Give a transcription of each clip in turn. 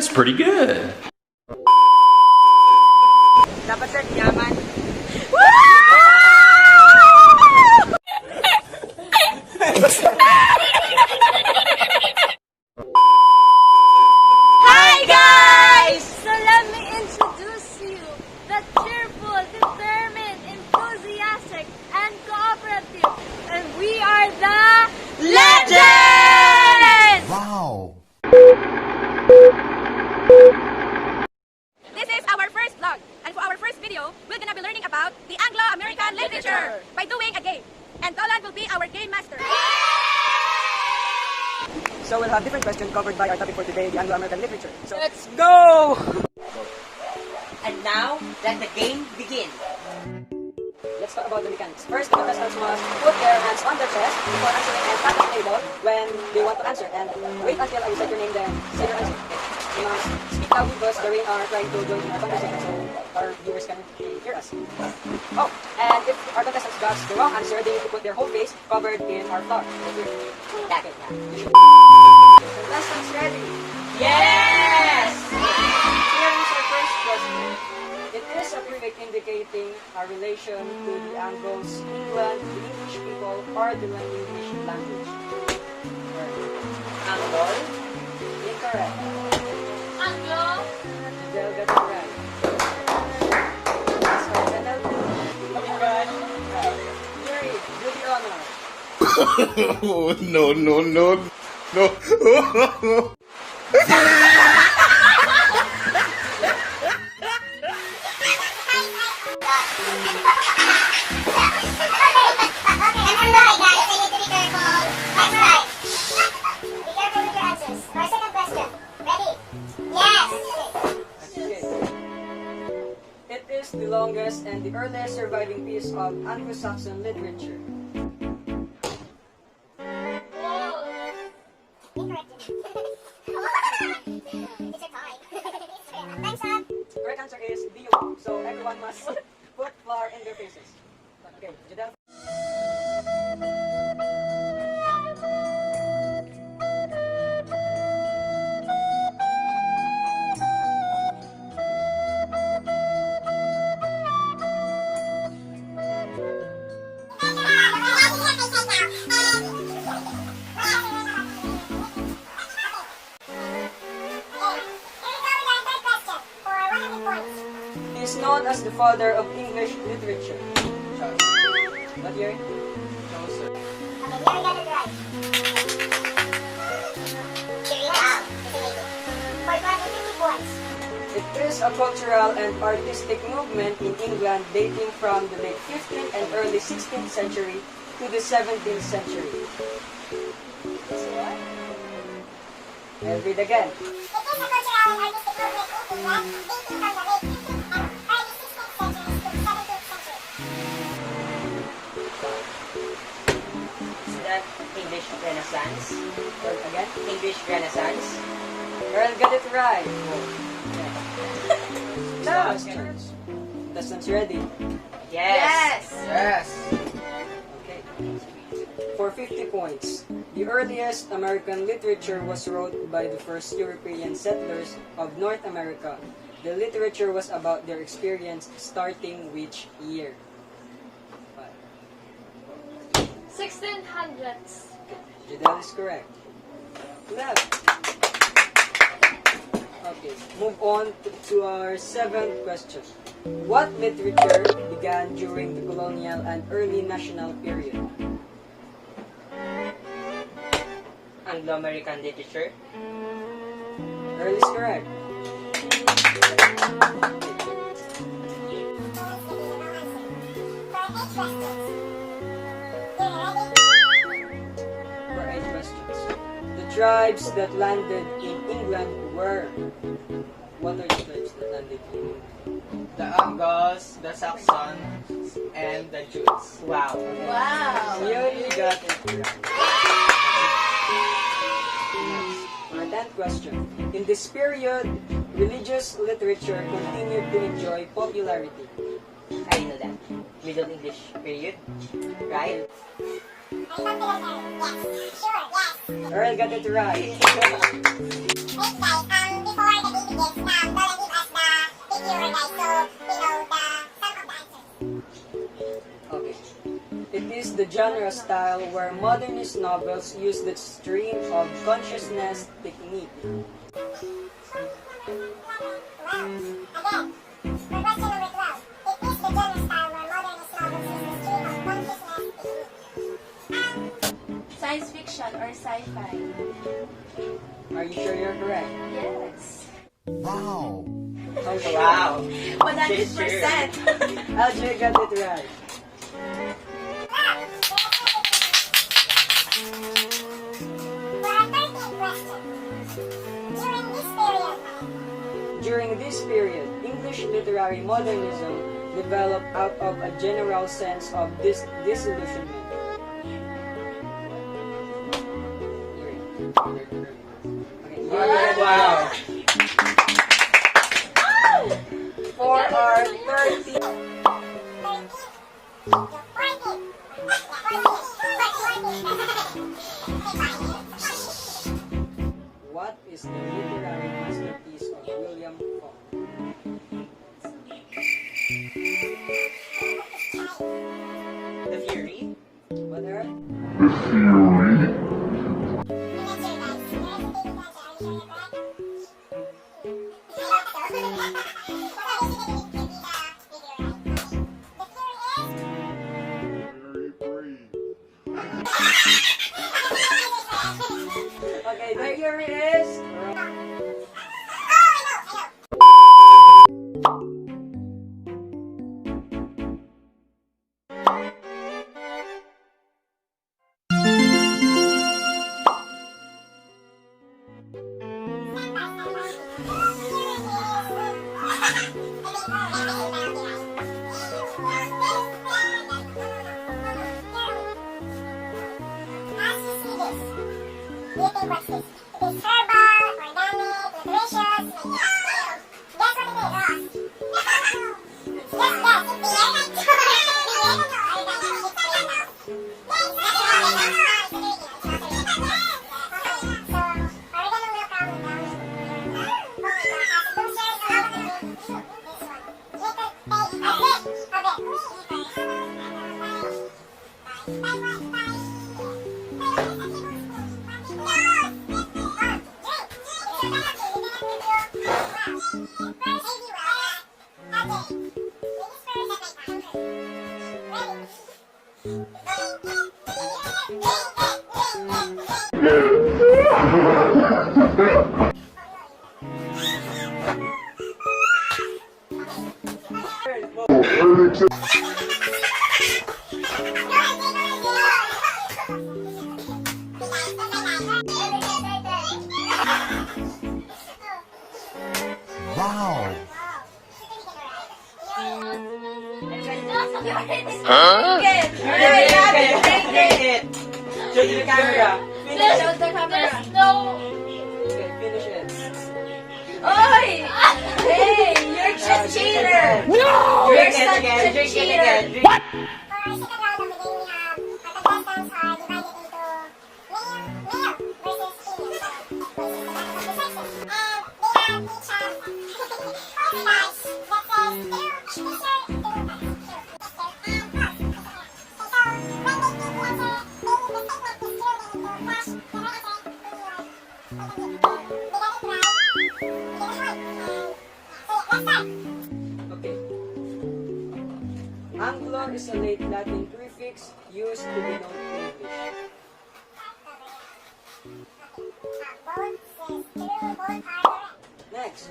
That's pretty good. Dapat sir, yaman. Hi guys! So let me introduce you, the cheerful, determined, enthusiastic, and cooperative. And we are the Legends! Wow. This is our first vlog, and for our first video, we're gonna be learning about the Anglo-American literature by doing a game. And Dalton will be our game master. So we'll have different questions covered by our topic for today, the Anglo-American literature. So let's go! And now, let the game begin. Let's talk about the mechanics. First, the contestants must put their hands on their chest before answering and tap the table when they want to answer. And wait until I recite your name, then say your answer. You must speak loudly because the rain are trying to join in our conversation so our viewers can hear us. Oh, and if our contestants got the wrong answer, they need to put their whole face covered in our flour. Okay. Contestants ready? Yes! Here is our first question. It is a prefix indicating a relation to the Anglos, England, the English people, or the English language. Angol. Incorrect. Anglo? They'll get it right. That's our penalty. Yuri, do the honor. Oh, no. It is the longest and the earliest surviving piece of Anglo-Saxon literature. Correct answer is B.U. So everyone must put flour in their faces. Okay, Jadel. He is known as the father of English literature. What year? It is a cultural and artistic movement in England dating from the late 15th and early 16th century to the 17th century. I'll read again. Is that English Renaissance? Word again. English Renaissance? Earl got it right. Last chance. Contestants ready? Yes! Okay. For 50 points, the earliest American literature was wrote by the first European settlers of North America. The literature was about their experience starting which year? 1600s. Jadel is correct. Left. Okay, move on to our seventh question. What literature began during the colonial and early national period? Anglo-American literature? Earl is correct. For 8 questions. The tribes that landed in England were... What are the tribes that landed in England? The Angles, the Saxons, and the Jews. Wow. Wow. You got it right. Our 10th question. In this period, religious literature continued to enjoy popularity. I know that. Middle English period? Right? Earl got it right. Before the genre style where modernist novels use the stream of consciousness technique. Science fiction or sci-fi? Are you sure you're correct? Yes. Wow. Okay. Wow. 100%. LJ got it right. During this period, English literary modernism developed out of a general sense of disillusionment. Okay, Wow. for our third team. What is the literary masterpiece of William Faulkner? The Fury. What are? Okay, the theory is. Wow. Huh? Drink it. Show to the camera. Finish Show it. the camera. There's no... Okay, finish it. Oy! Hey, you're just a cheater! No! You're Drink it such again. a Drink it cheater! again. Drink What? Okay. Anglo is a late Latin prefix used to denote English. Next,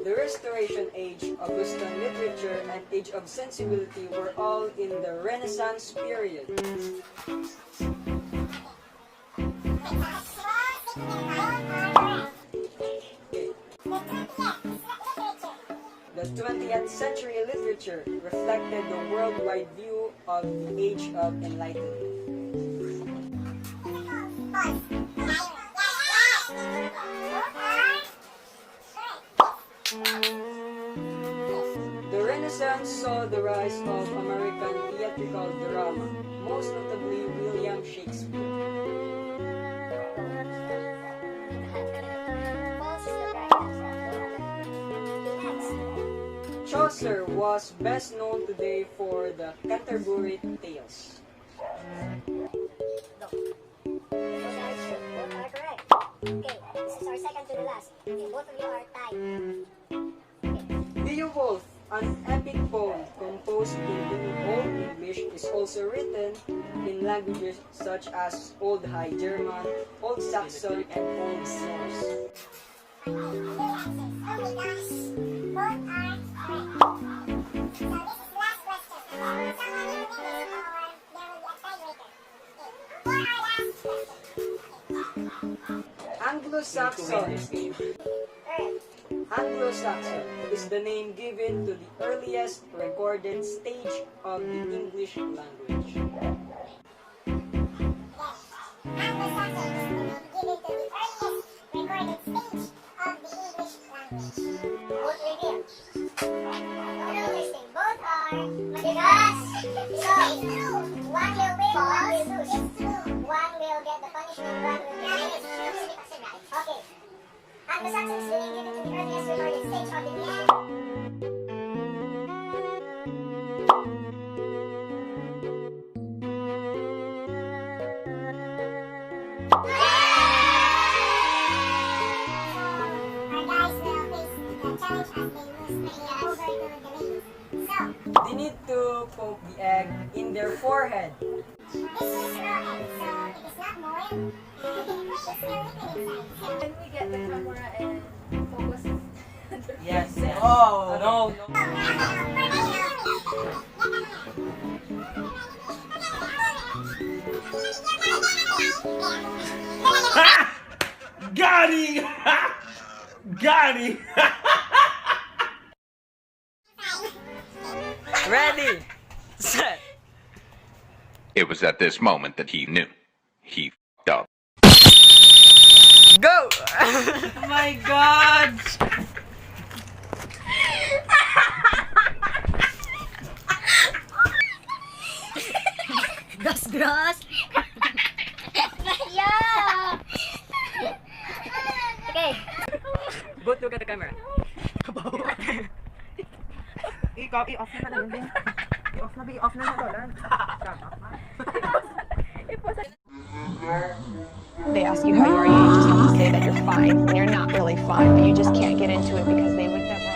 the Restoration Age, Augustan literature, and Age of Sensibility were all in the Renaissance period. The 20th century literature reflected the worldwide view of the Age of Enlightenment. The Renaissance saw the rise of American theatrical drama, most notably William Shakespeare. Chaucer was best known today for the Canterbury Tales. Both are correct. Okay, this is our second to the last. Okay, both of you are tied. Beowulf, an epic poem composed in Old English, is also written in languages such as Old High German, Old Saxon, and Old Norse. Oh my gosh, both are correct. So this is the last question. Someone need to make this or there will be a tiebreaker. Okay, for our last question. Anglo-Saxon. Alright. Anglo-Saxon is the name given to the earliest recorded stage of the English language. Yes. Anglo-Saxon is the name given to the earliest recorded stage of the English language. Both revealed. Interesting. Both are because so it's true. One will win, one will lose. It's true. One will get the punishment, one will get it. Okay. Anglo-Saxon is the name given to the earliest recorded stage of the They need to poke the egg in their forehead. This is raw egg, so it is not boiled. It's still liquid inside. So Can we get the camera and focus? Yes, yes. Oh, No, no. Got him! Got him! Ready, set. It was at this moment that he knew. He f***ed up. Go! Oh my God! Gross, gross. Yeah! Okay. Both look at the camera. I-off na lang din. I-off na lang. They ask you how you are, you just have to say that you're fine when you're not really fine, but you just can't get into it because they would never.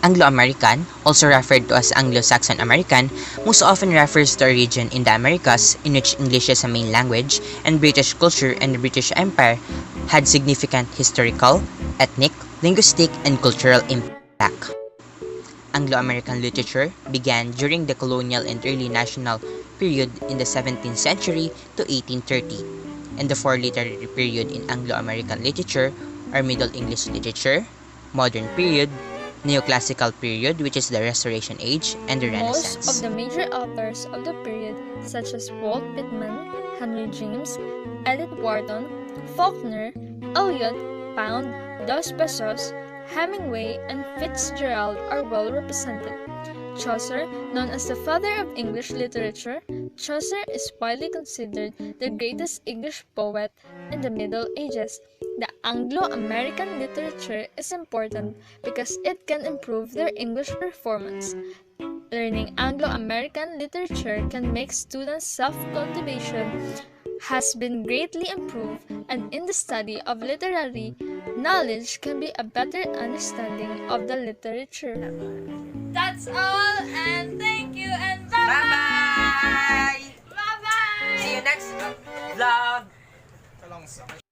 Anglo-American, also referred to as Anglo-Saxon American, most often refers to a region in the Americas in which English is a main language, and British culture and the British Empire had significant historical, ethnic, linguistic, and cultural impact. Anglo-American literature began during the colonial and early national period in the 17th century to 1830, and the four literary period in Anglo-American literature are Middle English literature, Modern period, Neoclassical period, which is the Restoration Age, and the Most Renaissance. of the major authors of the period, such as Walt Whitman, Henry James, Edith Wharton, Faulkner, Eliot, Pound, Dos Passos, Hemingway, and Fitzgerald are well represented. Chaucer, known as the father of English literature, Chaucer is widely considered the greatest English poet in the Middle Ages. The Anglo-American literature is important because it can improve their English performance. Learning Anglo-American literature can make students' self-cultivation has been greatly improved, and in the study of literary knowledge can be a better understanding of the literature. That's all, and thank you, and bye-bye! Bye! Bye-bye! See you next vlog! Kalong sakit.